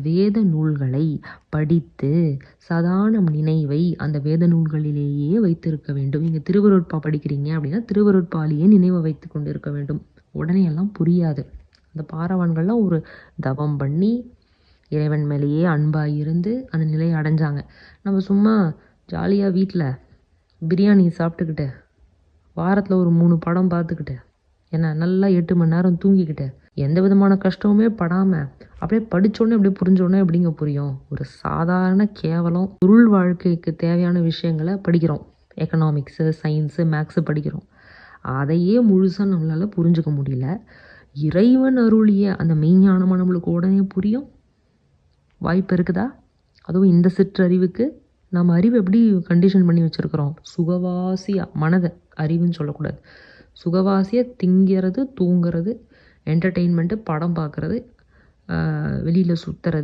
வேத நூல்களை படித்து சதானம் நினைவை அந்த வேத நூல்களிலேயே வைத்திருக்க வேண்டும். நீங்கள் திருவருட்பா படிக்கிறீங்க அப்படின்னா திருவருட்பாலேயே நினைவை வைத்து கொண்டு இருக்க வேண்டும். உடனே எல்லாம் புரியாது. அந்த பாரவான்கள்லாம் ஒரு தவம் பண்ணி இறைவன் மேலேயே அன்பாக இருந்து அந்த நிலையை அடைஞ்சாங்க. நம்ம சும்மா ஜாலியாக வீட்டில் பிரியாணி சாப்பிட்டுக்கிட்டு வாரத்தில் ஒரு 3 படம் பார்த்துக்கிட்டு நல்லா 8 மணி நேரம் தூங்கிக்கிட்டு எந்த விதமான கஷ்டமுமே படாமல் அப்படியே படித்தோடனே அப்படியே புரிஞ்சோடனே எப்படிங்க புரியும்? ஒரு சாதாரண கேவலம் பொருள் வாழ்க்கைக்கு தேவையான விஷயங்களை படிக்கிறோம். எக்கனாமிக்ஸு, சயின்ஸு, மேக்ஸு படிக்கிறோம். அதையே முழுசாக நம்மளால் புரிஞ்சுக்க முடியல. இறைவன் அருளிய அந்த மெய்ஞானமாக நம்மளுக்கு உடனே புரியும்? வாய்ப்பு இருக்குதா? அதுவும் இந்த சிற்றறிவுக்கு நம்ம அறிவு எப்படி கண்டிஷன் பண்ணி வச்சுருக்கிறோம்? சுகவாசியாக, மனதை அறிவுன்னு சொல்லக்கூடாது, சுகவாசியாக திங்கிறது, தூங்கிறது, என்டர்டெயின்மெண்ட்டு, படம் பார்க்குறது, வெளியில் சுற்றுறது,